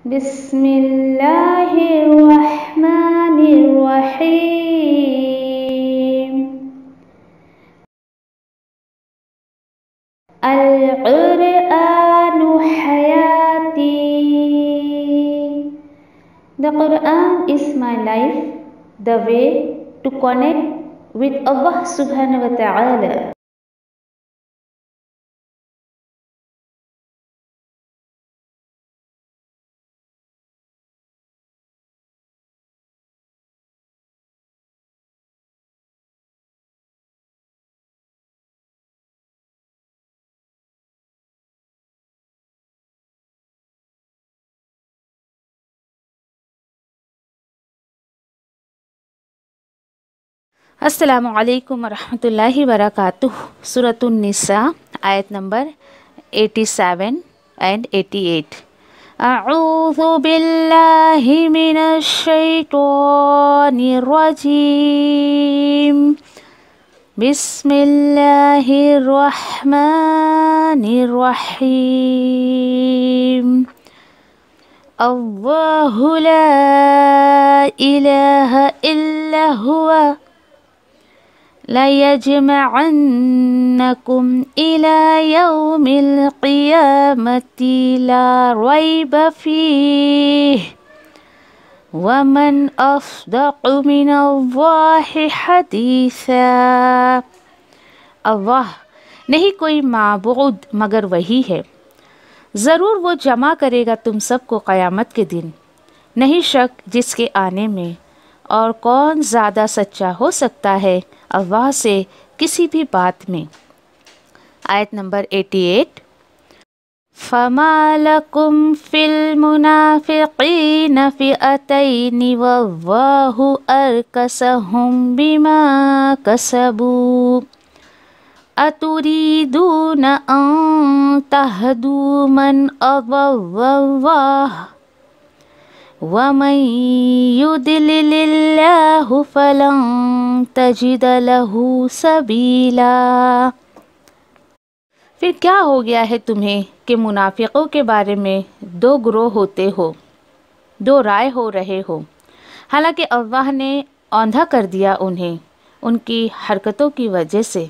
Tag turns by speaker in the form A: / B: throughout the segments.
A: بسم اللہ الرحمن الرحیم القرآن حیاتی. The Quran is my life, the way to connect with Allah subhanahu wa ta'ala.
B: السلام علیکم ورحمۃ اللہ وبرکاتہ. سورۃ النساء آیت نمبر 87 and 88. اعوذ باللہ من الشیطان الرجیم. بسم اللہ الرحمن الرحیم. اللہ لا الہ الا هو لَيَجْمَعَنَّكُمْ إِلَى يَوْمِ الْقِيَامَةِ لَا رَيْبَ فِيهِ وَمَنْ أَصْدَقُ مِنَ اللَّهِ حَدِيثًا. اللہ نہیں کوئی معبود مگر وہی ہے، ضرور وہ جمع کرے گا تم سب کو قیامت کے دن، نہیں شک جس کے آنے میں، اور کون زیادہ سچا ہو سکتا ہے اللہ سے کسی بھی بات میں. آیت نمبر 88. فَمَا لَكُمْ فِي الْمُنَافِقِينَ فِئَتَيْنِ وَاللَّهُ أَرْكَسَهُمْ بِمَا كَسَبُوا أَتُرِيدُونَ أَن تَهْدُوا مَنْ أَضَلَّ اللَّهُ وَمَن يُضْلِلِ اللَّهُ فَلَن تَجِدَ لَهُ سَبِيلًا. پھر کیا ہو گیا ہے تمہیں کہ منافقوں کے بارے میں دو گروہ ہوتے ہو، دو رائے ہو رہے ہو، حالانکہ اللہ نے اوندھا کر دیا انہیں ان کی حرکتوں کی وجہ سے.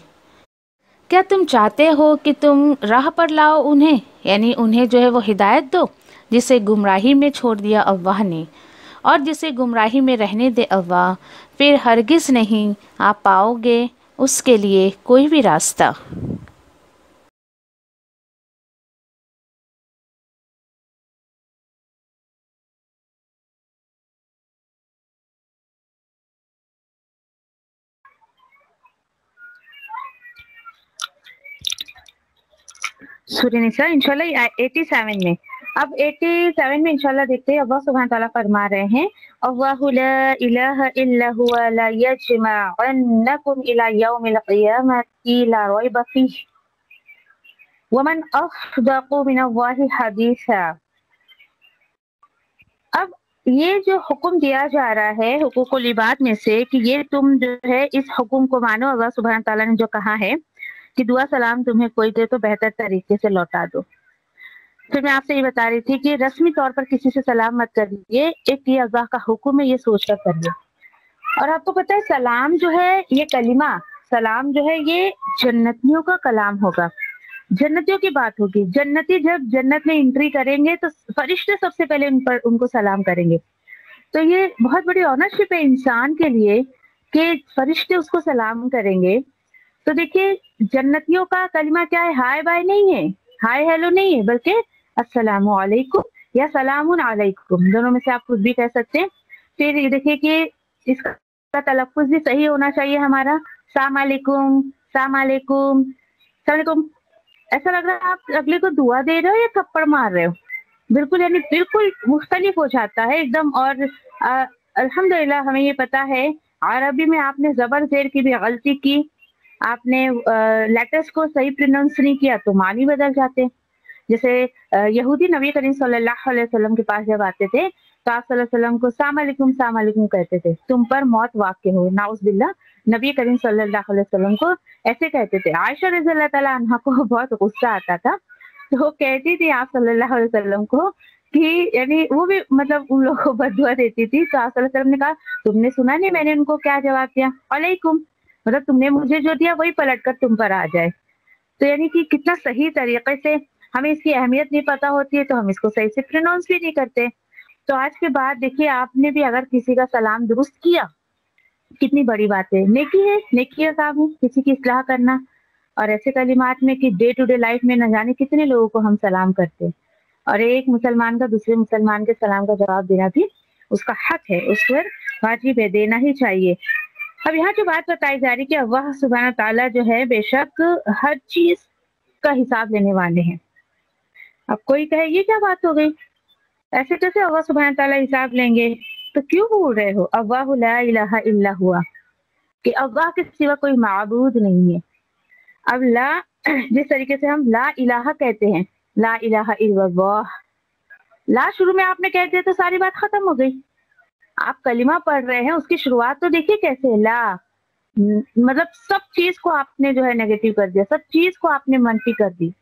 B: کیا تم چاہتے ہو کہ تم راہ پر لاؤ انہیں، یعنی انہیں جو ہے وہ ہدایت دو جسے گمراہی میں چھوڑ دیا اللہ نے، اور جسے گمراہی میں رہنے دے اللہ، پھر ہرگز نہیں آپ پاؤ گے اس کے لیے کوئی بھی راستہ.
C: سورہ نساء انشاءاللہ 87 میں. اب 87 میں انشاءاللہ دیکھتے ہیں اللہ سبحانہ تعالیٰ فرما رہے ہیں اللہ لا الہ الا هو لا یجمعنکم الی یوم القیامۃ لا ریب فیہ ومن اصدق من اللہ حدیثا. اب یہ جو حکم دیا جا رہا ہے حقوق العباد میں سے کہ یہ تم جو ہے اس حکم کو مانو. اللہ سبحانہ تعالیٰ نے جو کہا ہے کہ دعا سلام تمہیں کوئی دے تو بہتر طریقے سے لوٹا دو. پھر میں آپ سے یہ بتا رہی تھی کہ رسمی طور پر کسی سے سلام مت کریے، ایک یہ اللہ کا حکم ہے، یہ سوچ کر کریے. اور آپ کو پتہ ہے سلام جو ہے یہ کلمہ سلام جو ہے یہ جنتیوں کا کلام ہوگا، جنتیوں کی بات ہوگی. جنتی جب جنت میں انٹری کریں گے تو فرشتے سب سے پہلے ان کو سلام کریں گے. تو یہ بہت بڑی آنرشپ ہے انسان کے لیے کہ فرشتے اس کو سلام کریں گے. تو دیکھیے جنتیوں کا کلمہ کیا ہے، ہائے بائے نہیں ہے، ہائے ہیلو نہیں ہے، بلکہ السلام علیکم یا سلام علیکم، دونوں میں سے آپ خود بھی کہہ سکتے ہیں. پھر یہ دیکھیے کہ اس کا تلفظ بھی صحیح ہونا چاہیے ہمارا. السلام علیکم، السلام علیکم، السلام علیکم. ایسا لگ رہا ہے آپ اگلے کو دعا دے رہے ہو یا تھپڑ مار رہے ہو، بالکل یعنی بالکل مختلف ہو جاتا ہے ایک دم. اور الحمدللہ ہمیں یہ پتا ہے عربی میں آپ نے زبر زیر کی بھی غلطی کی، آپ نے لیٹرز کو صحیح پروننس نہیں کیا تو معنی بدل جاتے. جیسے یہودی نبی کریم صلی اللہ علیہ وسلم کے پاس جب آتے تھے تو آپ صلی اللہ علیہ وسلم کو السلام علیکم السلام علیکم کہتے تھے، تم پر موت واقع ہو، نعوذ باللہ. نبی کریم صلی اللہ علیہ وسلم کو ایسے کہتے تھے. عائشہ رضی اللہ تعالیٰ عنہا کو بہت غصہ آتا تھا تو وہ کہتی تھی آپ صلی اللہ علیہ وسلم کو कि यानी वो भी मतलब उन लोगों को बददुआ देती थी। तो आप सल्लल्लाहु अलैहि वसल्लम ने कहा, तुमने सुना नहीं मैंने उनको क्या जवाब दिया? अलैकुम, मतलब तुमने मुझे जो दिया वही पलट कर तुम पर आ जाए। तो यानी कि कितना सही तरीके से, हमें इसकी अहमियत नहीं पता होती है तो हम इसको सही से प्रोनाउंस भी नहीं करते। तो आज के बाद देखिए, आपने भी अगर किसी का सलाम दुरुस्त किया, कितनी बड़ी बात है, नेकी है, नेकी का काम है किसी की इस्लाह करना। और ऐसे कलिमात में कि डे टू डे लाइफ में न जाने कितने लोगों को हम सलाम करते हैं, और एक मुसलमान का दूसरे मुसलमान के सलाम का जवाब देना भी उसका हक है, उस पर वाजिब है, देना ही चाहिए। अब यहाँ जो बात बताई जा रही कि अल्लाह सुब्हान ताला जो है बेशक हर चीज का हिसाब लेने वाले हैं। अब कोई कहे ये क्या बात हो गई, ऐसे कैसे अल्लाह सुब्हान ताला हिसाब लेंगे? तो क्यों बोल रहे हो अल्लाह ला इलाहा इल्ला हुआ, कि अल्लाह के सिवा कोई माबूद नहीं है। अब ला, जिस तरीके से हम ला इलाहा कहते हैं, ला इलाहा इल्लल्लाह, ला शुरू में आपने कह दिया तो सारी बात खत्म हो गई। आप कलिमा पढ़ रहे हैं, उसकी शुरुआत तो देखिए कैसे, ला, मतलब सब चीज को आपने जो है नेगेटिव कर दिया, सब चीज को आपने मनफी कर दी।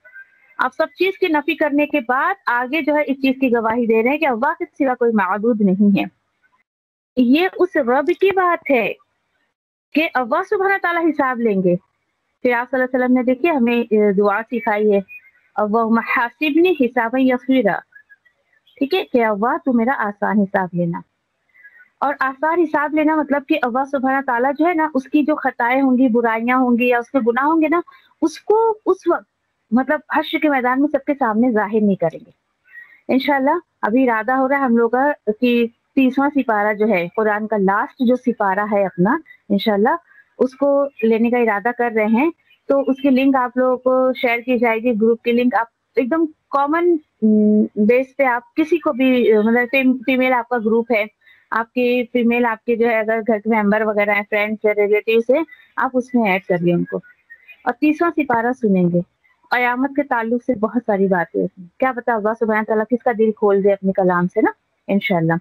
C: आप सब चीज की नफी करने के बाद आगे जो है इस चीज की गवाही दे रहे हैं कि अल्लाह के सिवा कोई माबूद नहीं है। ये उस रब की बात है कि अल्लाह सुब्हान ताला हिसाब लेंगे। फिर आप सल्लल्लाहु अलैहि वसल्लम ने देखिए हमें दुआ सिखाई है, अल्लाहुम्मा हासिबनी हिसाबन यसीरा, ठीक है, कि अल्लाह तू मेरा आसान हिसाब लेना। और आसान हिसाब लेना मतलब कि अल्लाह सुब्हान ताला जो है ना, उसकी जो खताएं होंगी, बुराइयां होंगी या उसके गुनाह होंगे ना, उसको उस वक्त मतलब हश्र के मैदान में सबके सामने जाहिर नहीं करेंगे इंशाल्लाह। अभी इरादा हो रहा है हम लोग का कि 30वां सिपारा जो है कुरान का लास्ट जो सिपारा है अपना, इंशाल्लाह उसको लेने का इरादा कर रहे हैं। तो उसकी लिंक आप लोगों को शेयर की जाएगी, ग्रुप की लिंक। आप एकदम कॉमन बेस पे आप किसी को भी, मतलब फीमेल आपका ग्रुप है, आपके फीमेल आपके जो है अगर घर के मेंबर वगैरह है, फ्रेंड्स है, रिलेटिव्स है, आप उसमें ऐड करिए उनको, और 30वां सिपारा सुनेंगे। कयामत के ताल्लुक से बहुत सारी बातें हैं, क्या पता अल्लाह सुब्हान तआला किसका दिल खोल दे अपने कलाम से ना, इंशाल्लाह।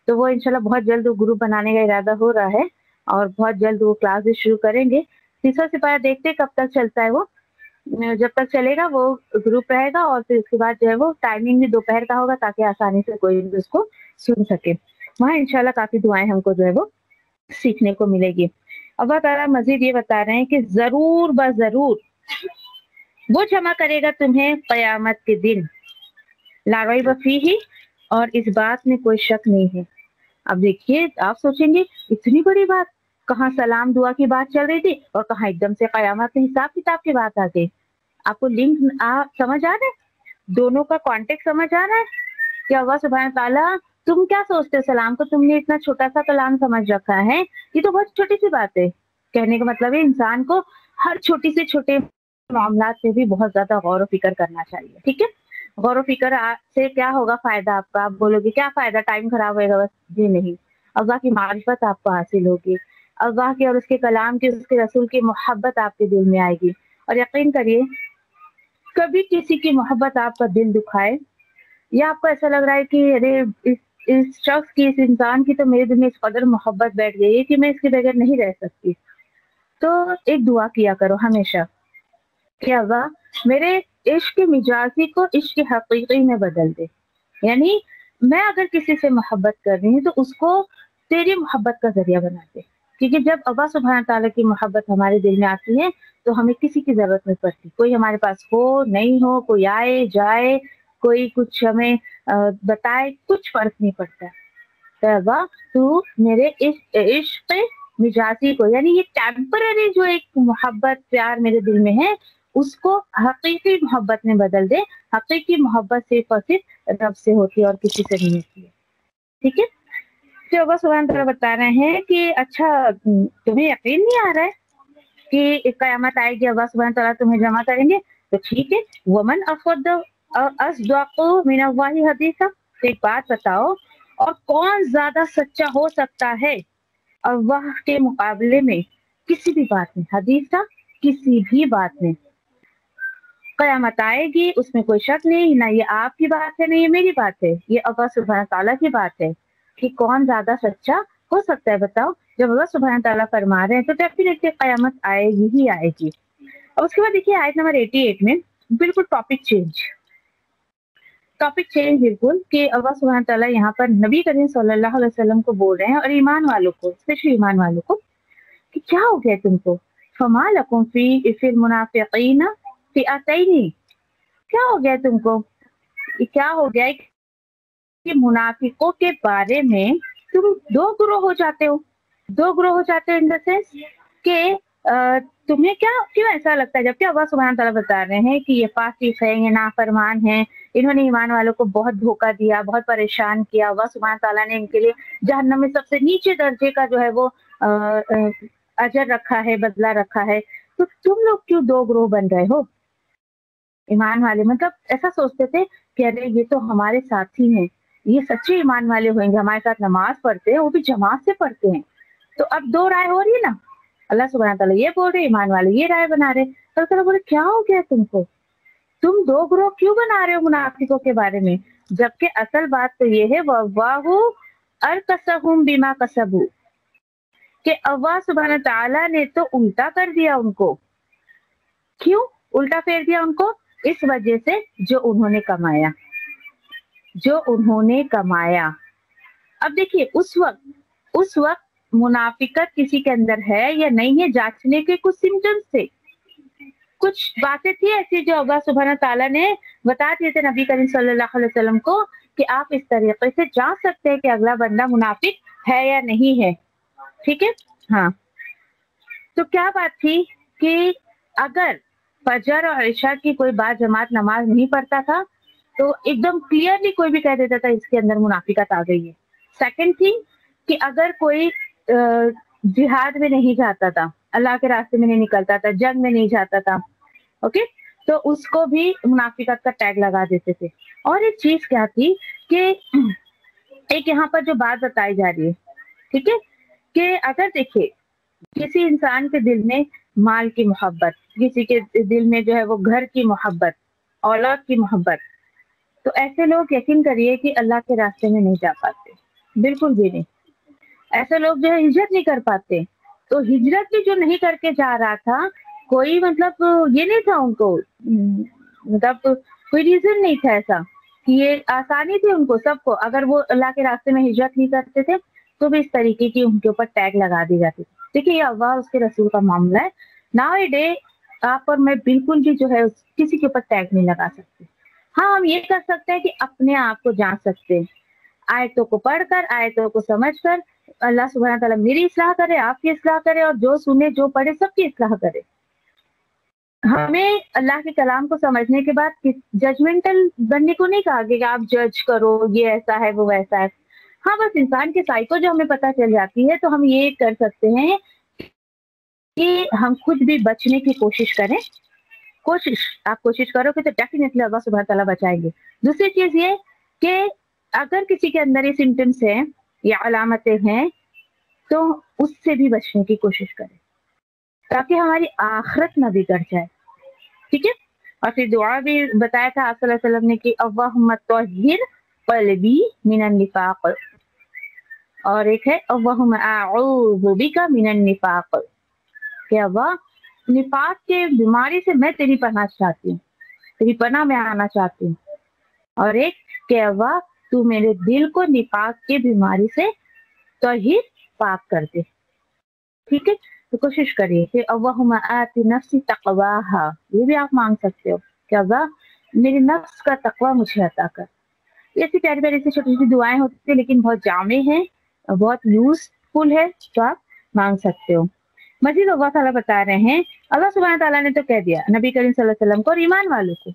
C: तो वो इंशाल्लाह बहुत जल्द वो ग्रुप बनाने का इरादा हो रहा है, और बहुत जल्द वो क्लास भी शुरू करेंगे। 30वां सिपारा देखते हैं कब तक चलता है वो, जब तक चलेगा वो ग्रुप रहेगा, और फिर उसके बाद जो है वो टाइमिंग भी दोपहर का होगा ताकि आसानी से कोई भी उसको सुन सके। वहाँ इंशाल्लाह काफी दुआएं हमको जो है वो सीखने को मिलेगी। अल्लाह ताला मजीद ये बता रहे हैं कि जरूर ब जरूर वो जमा करेगा तुम्हें कयामत के दिन, ला रैब फीही, और इस बात में कोई शक नहीं है। अब देखिए, आप सोचेंगे इतनी बड़ी बात, कहाँ सलाम दुआ की बात चल रही थी और कहाँ एकदम से कयामत में हिसाब किताब की बात आ गई। आपको लिंक समझ आ रहा है, दोनों का कॉन्टेक्ट समझ आ रहा है कि अल्लाह सुब्हान ताला, तुम क्या सोचते हो सलाम को तुमने इतना छोटा सा कलाम समझ रखा है, ये तो बहुत छोटी सी बात है। कहने का मतलब है इंसान को हर छोटी से छोटे मामलात से भी बहुत ज्यादा गौर फिक्र करना चाहिए, ठीक है। गौर फिक्र से क्या होगा फायदा आपका, आप बोलोगे क्या फायदा, टाइम खराब होएगा बस, जी नहीं, अल्लाह की मारिफत आपको हासिल होगी, अल्लाह की और उसके कलाम की, उसके रसूल की मोहब्बत आपके दिल में आएगी। और यकीन करिए, कभी किसी की मोहब्बत आपका दिल दुखाए, या आपको ऐसा लग रहा है कि अरे इस शख्स की, इस इंसान की तो मेरे दिल में इस कदर मोहब्बत बैठ गई है कि मैं इसके बगैर नहीं रह सकती, तो एक दुआ किया करो हमेशा कि अल्लाह मेरे इश्क मिजाजी को इश्क हकीकी में बदल दे। यानी मैं अगर किसी से मोहब्बत कर रही हूँ तो उसको तेरी मोहब्बत का जरिया बना दे, क्योंकि जब अल्लाह सुब्हान ताला की मोहब्बत हमारे दिल में आती है तो हमें किसी की जरूरत नहीं पड़ती, कोई हमारे पास हो नहीं हो, कोई आए जाए, कोई कुछ हमें बताए, कुछ फर्क नहीं पड़ता। तो अल्लाह तू मेरे इश्क मिजाजी को, यानी ये टेम्पररी जो एक मोहब्बत प्यार मेरे दिल में है, उसको हकीकी मोहब्बत में बदल दे। हकीकी मोहब्बत सिर्फ और सिर्फ रब से होती है और किसी से नहीं होती है, ठीक है। तो अल्लाह सुब्हान तआला बता रहे हैं कि अच्छा तुम्हें यकीन नहीं आ रहा है कि कयामत आएगी, अल्लाह सुब्हान तआला तुम्हें जमा करेंगे, तो ठीक है, वमन अस्दक़ु मिनल्लाहि हदीसा, एक बात बताओ, और कौन ज्यादा सच्चा हो सकता है अल्लाह के मुकाबले में किसी भी बात में, हदीसा किसी भी बात में। कयामत आएगी उसमें कोई शक नहीं, ना ये आपकी बात है ना ये मेरी बात है, ये अल्लाह सुब्हान ताला की बात है कि कौन ज्यादा सच्चा हो सकता है। बताओ, जब अल्लाह सुब्हान ताला फरमा रहे हैं तो डेफिनेटली कयामत आएगी ही आएगी। और उसके बाद देखिए आयत नंबर 88 में बिल्कुल टॉपिक चेंज, टॉपिक चेंज बिल्कुल कि अल्लाह सुब्हान ताला यहाँ पर नबी करीम सल्लल्लाहु अलैहि वसल्लम को बोल रहे हैं और ईमान वालों को, स्पेशली ईमान वालों को, कि क्या हो गया तुमको, फमा लकुम फिल मुनाफिकीन फिअतैनी, क्या हो गया तुमको, क्या हो गया कि मुनाफिकों के बारे में तुम दो ग्रोह हो जाते हो। दो ग्रोह हो जाते हो इन द सेंस कि तुम्हें क्या क्यों ऐसा लगता है, जबकि अल्लाह सुब्हान ताला बता रहे हैं कि ये फासिक है, ये नाफरमान है, इन्होंने ईमान वालों को बहुत धोखा दिया, बहुत परेशान किया। अल्लाह सुब्हान ताला ने इनके लिए जहन्नम में सबसे नीचे दर्जे का जो है वो अजर रखा है, बदला रखा है। तो तुम लोग क्यों दो ग्रोह बन रहे हो? ईमान वाले मतलब ऐसा सोचते थे कि अरे ये तो हमारे साथी हैं, ये सच्चे ईमान वाले होंगे, हमारे साथ नमाज पढ़ते हैं, वो भी जमात से पढ़ते हैं। तो अब दो राय हो रही है ना, अल्लाह सुब्हान ताला ये बोल रहे, ईमान वाले ये राय बना रहे। तो अल्लाह बोले क्या हो गया तुमको, तुम दो ग्रोह क्यों बना रहे हो मुनाफिकों के बारे में, जबकि असल बात तो ये है वल्लाहु अरकसहुम बिमा कसबू, कि अल्लाह सुब्हान ताला ने तो उल्टा कर दिया उनको। क्यों उल्टा फेर दिया उनको? इस वजह से जो उन्होंने कमाया, जो उन्होंने कमाया। अब देखिए उस वक्त मुनाफिकत किसी के अंदर है या नहीं है, जांचने के कुछ सिम्टम्स थे, कुछ बातें थी ऐसी जो अल्लाह सुब्हान ताला ने बता दिए थे नबी करीम सल्लल्लाहु अलैहि वसल्लम को कि आप इस तरीके से जांच सकते हैं कि अगला बंदा मुनाफिक है या नहीं है। ठीक है, हाँ। तो क्या बात थी कि अगर फजर और इशा की कोई बात जमात नमाज नहीं पढ़ता था तो एकदम क्लियरली कोई भी कह देता था इसके अंदर मुनाफिकत आ गई है। सेकंड थिंग कि अगर कोई जिहाद में नहीं जाता था, अल्लाह के रास्ते में नहीं निकलता था, जंग में नहीं जाता था, ओके, तो उसको भी मुनाफिकत का टैग लगा देते थे। और एक चीज क्या थी कि एक यहाँ पर जो बात बताई जा रही है, ठीक है, कि अगर देखिए किसी इंसान के दिल में माल की मोहब्बत, किसी के दिल में जो है वो घर की मोहब्बत, औलाद की मोहब्बत, तो ऐसे लोग यकीन करिए कि अल्लाह के रास्ते में नहीं जा पाते, बिल्कुल भी नहीं। ऐसे लोग जो है हिजरत नहीं कर पाते। तो हिजरत भी जो नहीं करके जा रहा था, कोई मतलब ये नहीं था उनको, मतलब कोई रीजन नहीं था ऐसा कि ये आसानी थी उनको, सबको, अगर वो अल्लाह के रास्ते में हिजरत नहीं करते थे तो भी इस तरीके की उनके ऊपर टैग लगा दी जाती थी। देखिए ये अल्लाह उसके रसूल का मामला है। नाउ ए डे आप और मैं बिल्कुल भी जो है किसी के ऊपर टैग नहीं लगा सकते। हाँ, हम ये कर सकते हैं कि अपने आप को जान सकते हैं, आयतों को पढ़कर, आयतों को समझकर। अल्लाह सुब्हान ताला मेरी इस्लाह करे, आपकी इस्लाह करे, और जो सुने जो पढ़े सबकी इस्लाह करे। हमें अल्लाह के कलाम को समझने के बाद जजमेंटल बनने को नहीं कहा कि आप जज करो, ये ऐसा है वो वैसा है। हाँ, बस इंसान के साइको जो हमें पता चल जाती है तो हम ये कर सकते हैं कि हम खुद भी बचने की कोशिश करें। आप कोशिश करोगे तो डेफिनेटली अल्लाह सुब्हान ताला बचाएंगे। दूसरी चीज ये कि अगर किसी के अंदर ये सिम्टम्स हैं या अलामतें हैं तो उससे भी बचने की कोशिश करें ताकि हमारी आखिरत ना बिगड़ जाए। ठीक है, और फिर दुआ भी बताया था आप सल्लल्लाहु अलैहि वसल्लम ने कि अल्लाहुम्मा तहिर क़ल्बी मिनन निफाक़, और एक है अल्लाहुम्मा अऊज़ु बिका मिनन निफाक़, कि अल्लाह निफाक के बीमारी से मैं तेरी पनाह चाहती हूँ, तेरी पनाह में आना चाहती हूँ। और एक कि अल्लाह तू मेरे दिल को निफाक के बीमारी से तहिर पाक कर दे। ठीक है, तो कोशिश करिए कि अल्लाहुम्मा आति नफ्सी तक़वाहा, ये भी आप मांग सकते हो कि अल्लाह मेरी नफ्स का तक़वा मुझे अता कर। ऐसी प्यारी प्यारी सी छोटी छोटी दुआएं होती है लेकिन बहुत जामे हैं, बहुत यूजफुल है, तो आप मांग सकते हो। मजीद अल्लाह ताला बता रहे हैं, अल्लाह सुब्हान ताला ने तो कह दिया नबी करीम सल्लल्लाहु अलैहि वसल्लम को और ईमान वालों को।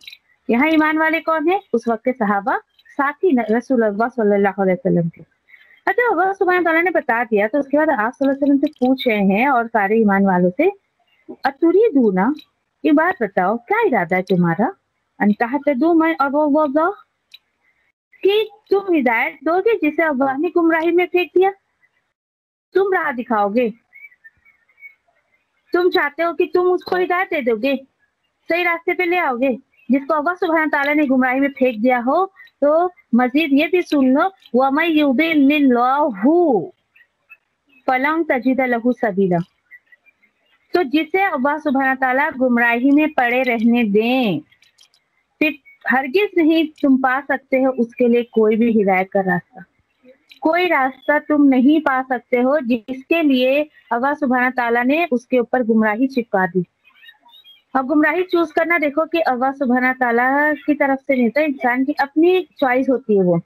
C: यहाँ ईमान वाले कौन है? उस वक्त के सहाबा, साथी रसूलुल्लाह सल्लल्लाहु अलैहि वसल्लम के। अच्छा, अल्लाह सुब्हान ताला ने बता दिया तो उसके बाद आप सल्लल्लाहु अलैहि वसल्लम से पूछ रहे हैं और सारे ईमान वालों से, अतुरीदूना, ये बात बताओ क्या इरादा है तुम्हारा, अंतहतदू मैं अल्लाह, कि तुम हिदायत दोगे जिसे अल्लाह ने गुमराही में फेंक दिया, तुम राह दिखाओगे, तुम चाहते हो कि तुम उसको हिदायत दे दोगे, सही रास्ते पे ले आओगे, जिसको अल्लाह सुब्हान ताला ने गुमराही में फेंक दिया हो। तो मजीद ये भी सुन लो, वमन युदिल्लिल्लाहु फलन तजिद लहू सबीला, तो जिसे अल्लाह सुब्हान ताला गुमराही में पड़े रहने दें, फिर हरगिज नहीं तुम पा सकते हो उसके लिए कोई भी हिदायत का रास्ता, कोई रास्ता तुम नहीं पा सकते हो जिसके लिए अल्लाह सुब्हान ताला ने उसके ऊपर गुमराही चिपका दी। और गुमराही चूज करना देखो कि अल्लाह सुब्हान ताला की तरफ से नहीं होता, इंसान की अपनी चॉइस होती है वो।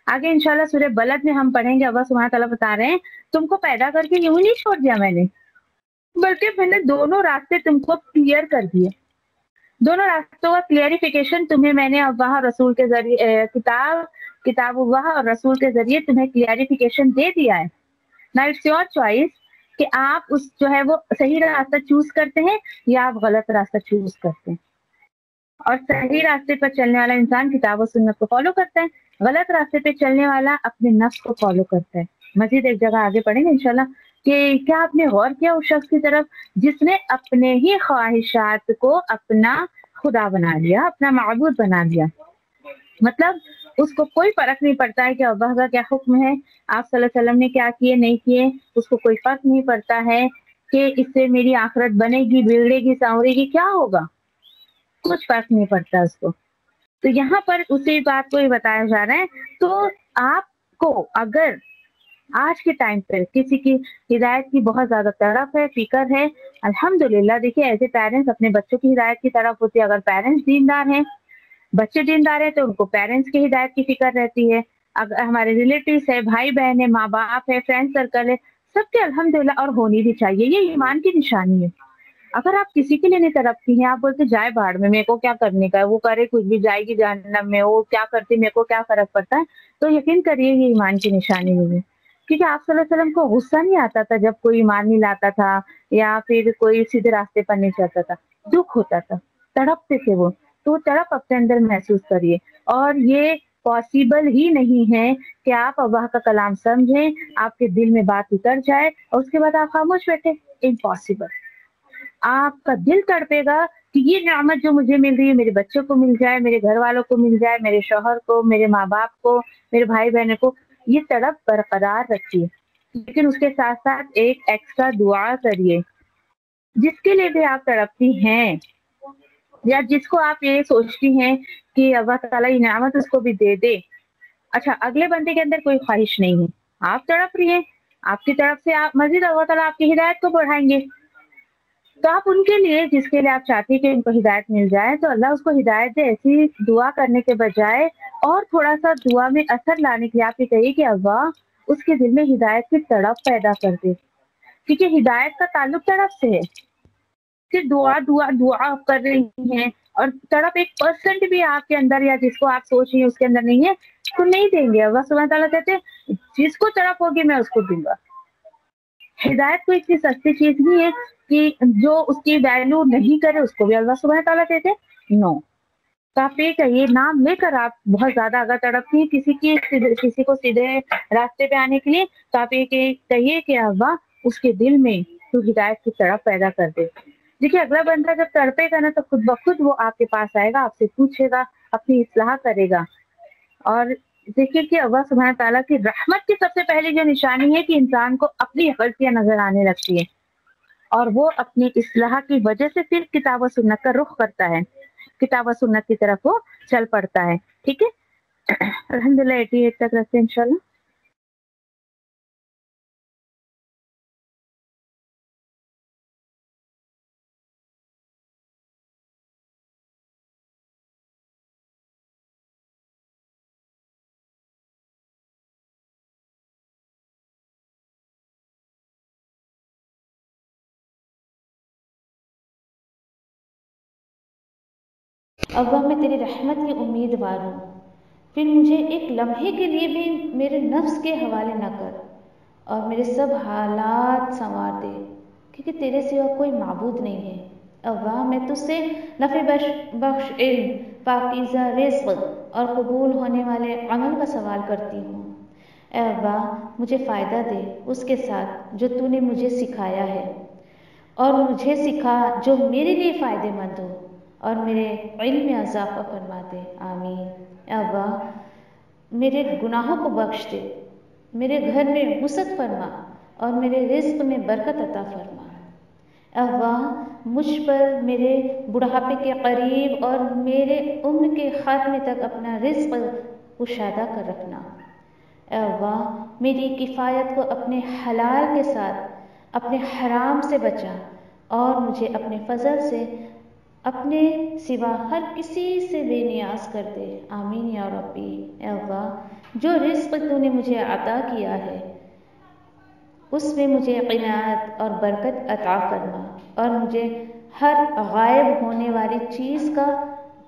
C: आगे इंशाल्लाह सूरह बलद में हम पढ़ेंगे, अल्लाह सुब्हान ताला बता रहे हैं तुमको पैदा करके यूं नहीं छोड़ दिया मैंने, बल्कि मैंने दोनों रास्ते तुमको क्लियर कर दिए। दोनों रास्तों का क्लियरिफिकेशन तुम्हें मैंने अल्लाह रसूल के जरिए किताबुल्लाह और रसूल के जरिए तुम्हें क्लियरिफिकेशन दे दिया है। नाउ इट्स योर चॉइस कि आप उस जो है वो सही रास्ता चूज करते हैं या आप गलत रास्ता चूज करते हैं। और सही रास्ते पर चलने वाला इंसान किताब और सुन्नत को फॉलो करता है, गलत रास्ते पे चलने वाला अपने नफ्स को फॉलो करता है। मजीद एक जगह आगे पढ़ेंगे इंशाल्लाह कि क्या आपने गौर किया उस शख्स की तरफ जिसने अपने ही ख्वाहिशात को अपना खुदा बना लिया, अपना माबूद बना लिया। मतलब उसको कोई फर्क नहीं पड़ता है कि अल्लाह का क्या हुक्म है, आप सल्लल्लाहु अलैहि वसल्लम ने क्या किए नहीं किए, उसको कोई फर्क नहीं पड़ता है कि इससे मेरी आखिरत बनेगी, बिगड़ेगी, संवरेगी, क्या होगा, कुछ फर्क नहीं पड़ता उसको। तो यहाँ पर उसी बात को ही बताया जा रहा है। तो आपको अगर आज के टाइम पर किसी की हिदायत की बहुत ज्यादा तड़प है, फिक्र है, अल्हम्दुलिल्लाह देखिए ऐसे पेरेंट्स अपने बच्चों की हिदायत की तड़प होती है। अगर पेरेंट्स दीनदार हैं, बच्चे दीनदार हैं, तो उनको पेरेंट्स की हिदायत की फिक्र रहती है। अगर हमारे रिलेटिव्स है, भाई बहन है, माँ बाप है, फ्रेंड सर्कल है, सबके अल्हम्दुलिल्लाह और होनी भी चाहिए, ये ईमान की निशानी है। अगर आप किसी के लिए नहीं तड़पती हैं, आप बोलते जाए बाहर में, मेरे को क्या करने का है, वो करे कुछ भी, जाएगी जहन्नम में, वो क्या करती मेरे को क्या फर्क पड़ता है, तो यकीन करिए ये ईमान की निशानी नहीं है। क्योंकि आप सल्लल्लाहु अलैहि वसल्लम को गुस्सा नहीं आता था जब कोई ईमान नहीं लाता था या फिर कोई सीधे रास्ते पर नहीं चलता था, दुख होता था, तड़पते थे वो। तो तड़प अपने अंदर महसूस करिए। और ये पॉसिबल ही नहीं है कि आप अल्लाह का कलाम समझें, आपके दिल में बात उतर जाए और उसके बाद आप खामोश बैठे, इम्पॉसिबल। आपका दिल तड़पेगा कि ये नेमत जो मुझे मिल रही है मेरे बच्चों को मिल जाए, मेरे घर वालों को मिल जाए, मेरे शौहर को, मेरे माँ बाप को, मेरे भाई बहनों को, ये तड़प बरकरार रखिए। लेकिन उसके साथ साथ एक एक्स्ट्रा दुआ करिए। जिसके लिए भी आप तड़पती हैं या जिसको आप ये सोचती हैं कि अल्लाह ताला ये नेमत उसको भी दे दे, अच्छा अगले बंदे के अंदर कोई ख्वाहिश नहीं है, आप तड़प रही हैं, आपकी तरफ से आप मजीद अल्लाह ताला आपकी हिदायत को बढ़ाएंगे। तो आप उनके लिए जिसके लिए आप चाहती है कि उनको हिदायत मिल जाए, तो अल्लाह उसको हिदायत दे। ऐसी दुआ करने के बजाय और थोड़ा सा दुआ में असर लाने के लिए आप ये कहिए कि अल्लाह उसके दिल में हिदायत की तड़प पैदा कर दे, क्योंकि हिदायत का ताल्लुक तड़प से है। सिर्फ दुआ दुआ दुआ आप कर रही हैं और तड़प 1% भी आपके अंदर या जिसको आप सोच रही है उसके अंदर नहीं है, तो नहीं देंगे। अल्लाह सुब्हान तआला कहते हैं जिसको तड़प होगी मैं उसको दूंगा। हिदायत कोई इतनी सस्ती चीज नहीं है कि जो उसकी वैल्यू नहीं करे उसको भी अल्लाह सुब्हान तआला कहते हैं नो। तो आप ये कहिए, नाम लेकर आप बहुत ज्यादा अगर तड़पती है किसी को सीधे रास्ते पे आने के लिए, तो आप ये कहिए कि अल्लाह उसके दिल में तू हिदायत की तड़प पैदा कर दे। देखिए अगला बंदा जब तड़पेगा ना तो खुद ब खुद वो आपके पास आएगा, आपसे पूछेगा, अपनी इस्लाह करेगा। और देखिए कि अल्लाह सुब्हान तआला की रहमत की सबसे पहली जो निशानी है कि इंसान को अपनी गलतियां नजर आने लगती है और वो अपनी इस्लाह की वजह से फिर किताब और सुन्नत का रुख करता है, किताब और सुन्नत की तरफ वो चल पड़ता है। ठीक है, अल्हम्दुलिल्लाह 88 तक रखते हैं इंशाल्लाह।
A: अल्लाह मैं तेरी रहमत की उम्मीदवार हूँ, फिर मुझे एक लम्हे के लिए भी मेरे नफ्स के हवाले न कर और मेरे सब हालात संवार दे, क्योंकि तेरे सिवा कोई माबूद नहीं है। अल्लाह मैं तुझसे नफ़े बख्श इल्म, पाकीज़ा रिज़्क़ और कबूल होने वाले अमल का सवाल करती हूँ। ऐ अल्लाह मुझे फ़ायदा दे उसके साथ जो तूने मुझे सिखाया है, और मुझे सिखा जो मेरे लिए फ़ायदेमंद हो और मेरे इल्म में इजाफ़ा फरमा दे। आमीन। अल्लाह मेरे गुनाहों को बख्श दे, मेरे घर में वसअत फरमा और मेरे रिज़्क़ में बरकत अता फरमा। اللہ مجھ پر میرے بڑھاپے کے قریب اور میرے عمر کے خاتمے تک اپنا رزق کشادہ کر رکھنا۔ اے اللہ میری کفایت کو اپنے حلال کے ساتھ اپنے حرام سے بچا اور مجھے اپنے فضل سے اپنے سوا ہر کسی سے بے نیاز کر دے، آمین یا ربی۔ اے اللہ جو رزق تو نے مجھے عطا کیا ہے اس میں مجھے قناعت اور برکت عطا فرما اور مجھے ہر غائب ہونے والی چیز کا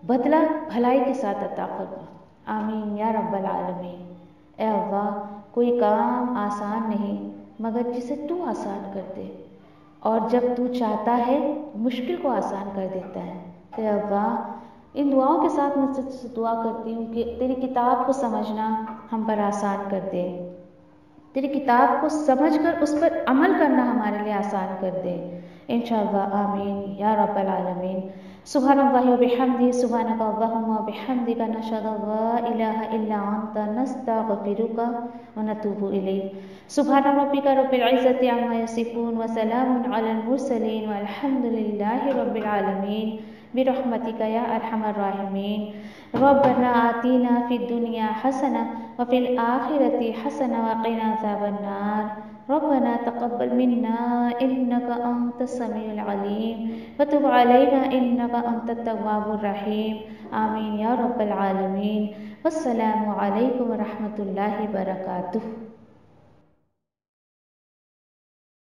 A: بدلہ بھلائی کے ساتھ عطا فرما، آمین یا رب العالمین۔ اے اللہ کوئی کام آسان نہیں مگر جسے تو آسان کر دے، اور جب تو چاہتا ہے مشکل کو آسان کر دیتا ہے۔ اے اللہ ان دعاؤں کے ساتھ میں تجھ سے دعا کرتی ہوں کہ تیری کتاب کو سمجھنا ہم پر آسان کر دے، تیری کتاب کو سمجھ کر اس پر عمل کرنا ہمارے لیے آسان کر دے، انشاءاللہ آمین یا رب العالمین۔ سبحان اللہ و بحمدہ، سبحانک اللہم و بحمدک، نشہد ان لا الہ الا انت، نستغفرک و نتوب الیک۔ سبحان ربک رب العزۃ عما یصفون وسلام علی المرسلین والحمد للہ رب العالمین، برحمتک یا ارحم الراحمین۔ ربنا آتینا فی الدنیا حسنہ وفی الآخرۃ حسنہ وقنا عذاب النار۔ ربنا تقبل منا انک انت السمیع العلیم وتب علینا انک انت التواب الرحیم، آمین یا رب العالمین۔ والسلام علیکم ورحمۃ اللہ وبرکاتہ۔